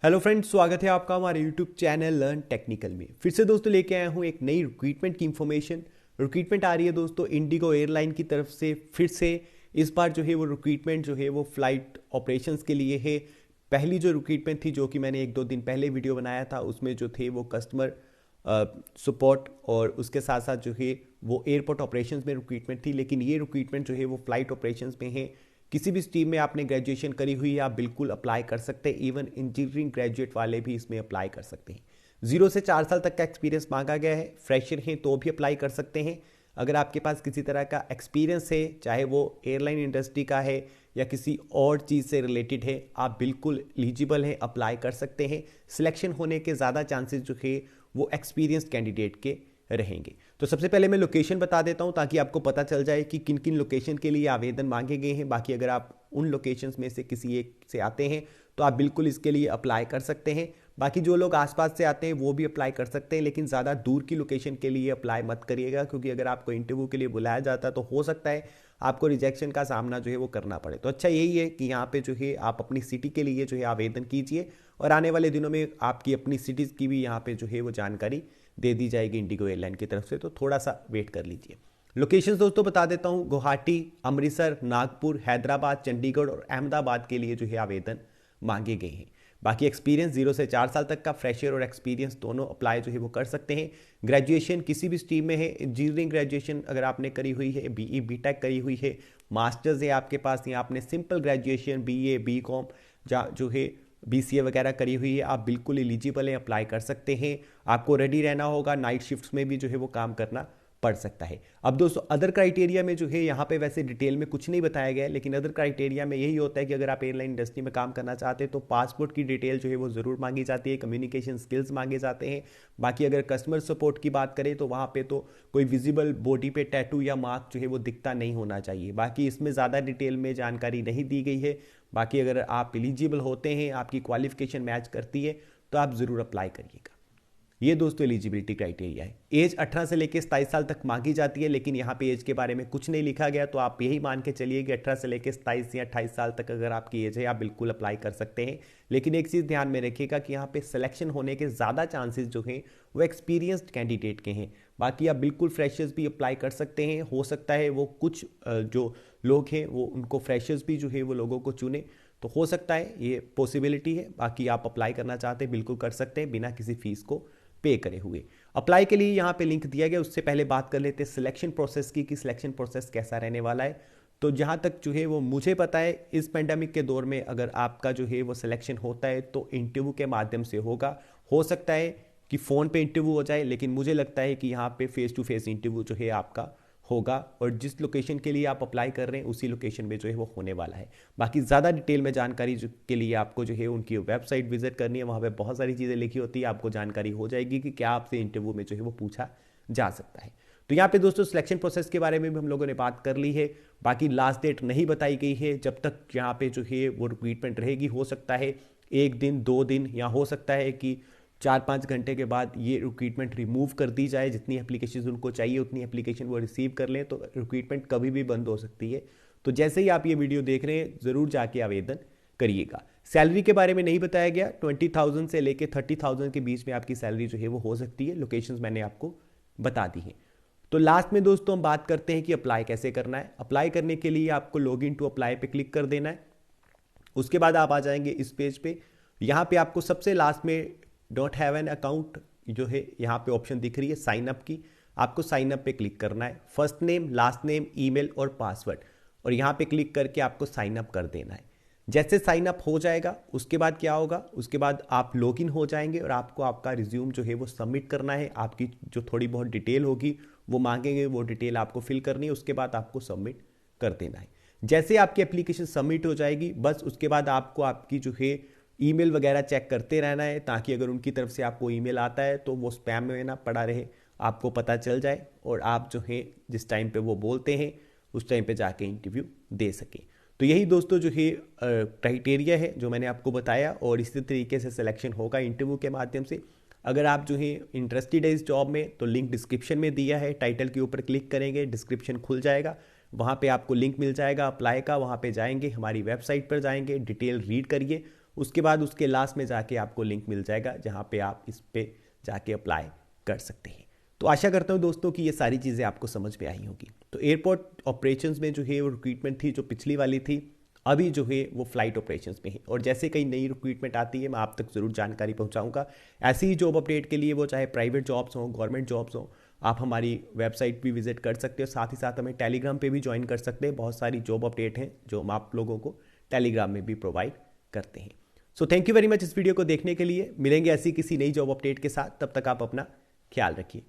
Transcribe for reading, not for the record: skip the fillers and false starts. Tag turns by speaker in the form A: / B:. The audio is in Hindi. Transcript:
A: हेलो फ्रेंड्स, स्वागत है आपका हमारे यूट्यूब चैनल लर्न टेक्निकल में। फिर से दोस्तों लेके आया हूँ एक नई रिक्रूटमेंट की इन्फॉर्मेशन। रिक्रूटमेंट आ रही है दोस्तों इंडिगो एयरलाइन की तरफ से। फिर से इस बार जो है वो रिक्रूटमेंट जो है वो फ्लाइट ऑपरेशंस के लिए है। पहली जो रिक्रूटमेंट थी, जो कि मैंने एक दो दिन पहले वीडियो बनाया था, उसमें जो थे वो कस्टमर सपोर्ट और उसके साथ साथ जो है वो एयरपोर्ट ऑपरेशंस में रिक्रूटमेंट थी। लेकिन ये रिक्रूटमेंट जो है वो फ्लाइट ऑपरेशंस में है। किसी भी स्ट्रीम में आपने ग्रेजुएशन करी हुई है, आप बिल्कुल अप्लाई कर सकते हैं। इवन इंजीनियरिंग ग्रेजुएट वाले भी इसमें अप्लाई कर सकते हैं। 0 से 4 साल तक का एक्सपीरियंस मांगा गया है। फ्रेशर हैं तो भी अप्लाई कर सकते हैं। अगर आपके पास किसी तरह का एक्सपीरियंस है, चाहे वो एयरलाइन इंडस्ट्री का है या किसी और चीज़ से रिलेटेड है, आप बिल्कुल एलिजिबल हैं, अप्लाई कर सकते हैं। सिलेक्शन होने के ज़्यादा चांसेस जो है वो एक्सपीरियंस्ड कैंडिडेट के रहेंगे। तो सबसे पहले मैं लोकेशन बता देता हूं ताकि आपको पता चल जाए कि किन किन लोकेशन के लिए आवेदन मांगे गए हैं। बाकी अगर आप उन लोकेशंस में से किसी एक से आते हैं तो आप बिल्कुल इसके लिए अप्लाई कर सकते हैं। बाकी जो लोग आसपास से आते हैं वो भी अप्लाई कर सकते हैं, लेकिन ज़्यादा दूर की लोकेशन के लिए अप्लाई मत करिएगा, क्योंकि अगर आपको इंटरव्यू के लिए बुलाया जाता है तो हो सकता है आपको रिजेक्शन का सामना जो है वो करना पड़े। तो अच्छा यही है कि यहाँ पे जो है आप अपनी सिटी के लिए जो है आवेदन कीजिए, और आने वाले दिनों में आपकी अपनी सिटीज़ की भी यहाँ पे जो है वो जानकारी दे दी जाएगी इंडिगो एयरलाइन की तरफ से। तो थोड़ा सा वेट कर लीजिए। लोकेशंस दोस्तों बता देता हूँ, गुवाहाटी, अमृतसर, नागपुर, हैदराबाद, चंडीगढ़ और अहमदाबाद के लिए जो है आवेदन मांगे गए हैं। बाकी एक्सपीरियंस 0 से 4 साल तक का फ्रेशर और एक्सपीरियंस दोनों अप्लाई जो है वो कर सकते हैं। ग्रेजुएशन किसी भी स्ट्रीम में है, इंजीनियरिंग ग्रेजुएशन अगर आपने करी हुई है, बीई बीटेक करी हुई है, मास्टर्स है आपके पास, या आपने सिंपल ग्रेजुएशन बीए बीकॉम जो है बीसीए वगैरह करी हुई है, आप बिल्कुल एलिजिबल हैं, अप्लाई कर सकते हैं। आपको रेडी रहना होगा, नाइट शिफ्ट्स में भी जो है वो काम करना पड़ सकता है। अब दोस्तों अदर क्राइटेरिया में जो है यहाँ पे वैसे डिटेल में कुछ नहीं बताया गया है, लेकिन अदर क्राइटेरिया में यही होता है कि अगर आप एयरलाइन इंडस्ट्री में काम करना चाहते हैं तो पासपोर्ट की डिटेल जो है वो ज़रूर मांगी जाती है, कम्युनिकेशन स्किल्स मांगे जाते हैं। बाकी अगर कस्टमर सपोर्ट की बात करें तो वहाँ पे तो कोई विजिबल बॉडी पे टैटू या मार्क जो है वो दिखता नहीं होना चाहिए। बाकी इसमें ज़्यादा डिटेल में जानकारी नहीं दी गई है। बाकी अगर आप एलिजिबल होते हैं, आपकी क्वालिफिकेशन मैच करती है, तो आप ज़रूर अप्लाई करिएगा। ये दोस्तों एलिजिबिलिटी क्राइटेरिया है। एज 18 से लेकर 27 साल तक मांगी जाती है, लेकिन यहाँ पे एज के बारे में कुछ नहीं लिखा गया, तो आप यही मान के चलिए कि 18 से लेकर 27 या 28 साल तक अगर आपकी एज है, आप बिल्कुल अप्लाई कर सकते हैं। लेकिन एक चीज़ ध्यान में रखिएगा कि यहाँ पे सिलेक्शन होने के ज़्यादा चांसेस जो हैं वो एक्सपीरियंस्ड कैंडिडेट के हैं। बाकी आप बिल्कुल फ्रेशर्स भी अप्लाई कर सकते हैं। हो सकता है वो कुछ जो लोग हैं वो उनको फ्रेशर्स भी जो है वो लोगों को चुने, तो हो सकता है, ये पॉसिबिलिटी है। बाकी आप अप्लाई करना चाहते हैं बिल्कुल कर सकते हैं बिना किसी फीस को पे करे हुए। अप्लाई के लिए यहाँ पे लिंक दिया गया। उससे पहले बात कर लेते हैं सिलेक्शन प्रोसेस की कि सिलेक्शन प्रोसेस कैसा रहने वाला है। तो जहाँ तक जो है वो मुझे पता है, इस पेंडेमिक के दौर में अगर आपका जो है वो सिलेक्शन होता है तो इंटरव्यू के माध्यम से होगा। हो सकता है कि फ़ोन पे इंटरव्यू हो जाए, लेकिन मुझे लगता है कि यहाँ पे फेस टू फेस इंटरव्यू जो है आपका होगा, और जिस लोकेशन के लिए आप अप्लाई कर रहे हैं उसी लोकेशन में जो है वो होने वाला है। बाकी ज़्यादा डिटेल में जानकारी के लिए आपको जो है उनकी वेबसाइट विजिट करनी है। वहाँ पे बहुत सारी चीज़ें लिखी होती है, आपको जानकारी हो जाएगी कि क्या आपसे इंटरव्यू में जो है वो पूछा जा सकता है। तो यहाँ पे दोस्तों सिलेक्शन प्रोसेस के बारे में भी हम लोगों ने बात कर ली है। बाकी लास्ट डेट नहीं बताई गई है जब तक यहाँ पे जो है वो रिक्रूटमेंट रहेगी। हो सकता है 1 दिन 2 दिन, या हो सकता है कि 4-5 घंटे के बाद ये रिक्रूटमेंट रिमूव कर दी जाए। जितनी एप्लीकेशन उनको चाहिए उतनी एप्लीकेशन वो रिसीव कर लें, तो रिक्रूटमेंट कभी भी बंद हो सकती है। तो जैसे ही आप ये वीडियो देख रहे हैं ज़रूर जाके आवेदन करिएगा। सैलरी के बारे में नहीं बताया गया। 20,000 से लेकर 30,000 के बीच में आपकी सैलरी जो है वो हो सकती है। लोकेशंस मैंने आपको बता दी हैं। तो लास्ट में दोस्तों हम बात करते हैं कि अप्लाई कैसे करना है। अप्लाई करने के लिए आपको लॉग इन टू अप्लाई पे क्लिक कर देना है। उसके बाद आप आ जाएंगे इस पेज पे। यहाँ पे आपको सबसे लास्ट में डोंट हैव एन अकाउंट जो है यहाँ पे ऑप्शन दिख रही है साइन अप की। आपको साइन अप पे क्लिक करना है। First name, last name, email और पासवर्ड, और यहाँ पे क्लिक करके आपको साइन अप कर देना है। जैसे साइन अप हो जाएगा उसके बाद क्या होगा, उसके बाद आप लॉगिन हो जाएंगे और आपको आपका रिज्यूम जो है वो सबमिट करना है। आपकी जो थोड़ी बहुत डिटेल होगी वो मांगेंगे, वो डिटेल आपको फिल करनी है। उसके बाद आपको सबमिट कर देना है। जैसे आपकी एप्लीकेशन सबमिट हो जाएगी, बस उसके बाद आपको आपकी जो है ईमेल वगैरह चेक करते रहना है, ताकि अगर उनकी तरफ से आपको ईमेल आता है तो वो स्पैम में ना पड़ा रहे, आपको पता चल जाए, और आप जो है जिस टाइम पे वो बोलते हैं उस टाइम पे जाके इंटरव्यू दे सकें। तो यही दोस्तों जो है क्राइटेरिया है जो मैंने आपको बताया, और इसी तरीके से सिलेक्शन होगा इंटरव्यू के माध्यम से। अगर आप जो है इंटरेस्टेड है इस जॉब में तो लिंक डिस्क्रिप्शन में दिया है, टाइटल के ऊपर क्लिक करेंगे, डिस्क्रिप्शन खुल जाएगा, वहाँ पे आपको लिंक मिल जाएगा अप्लाई का। वहाँ पे जाएंगे, हमारी वेबसाइट पर जाएंगे, डिटेल रीड करिए, उसके बाद उसके लास्ट में जाके आपको लिंक मिल जाएगा जहाँ पे आप इस पे जाके अप्लाई कर सकते हैं। तो आशा करता हूँ दोस्तों कि ये सारी चीज़ें आपको समझ में आई होगी। तो एयरपोर्ट ऑपरेशंस में जो है वो रिक्रूटमेंट थी जो पिछली वाली थी, अभी जो है वो फ्लाइट ऑपरेशंस में है, और जैसे कई नई रिक्रूटमेंट आती है मैं आप तक ज़रूर जानकारी पहुंचाऊंगा। ऐसी ही जॉब अपडेट के लिए, वो चाहे प्राइवेट जॉब्स हों गवर्नमेंट जॉब्स हों, आप हमारी वेबसाइट भी विजिट कर सकते हो, साथ ही साथ हमें टेलीग्राम पे भी ज्वाइन कर सकते हैं। बहुत सारी जॉब अपडेट हैं जो हम आप लोगों को टेलीग्राम में भी प्रोवाइड करते हैं। So thank you very much इस वीडियो को देखने के लिए। मिलेंगे ऐसी किसी नई जॉब अपडेट के साथ, तब तक आप अपना ख्याल रखिए।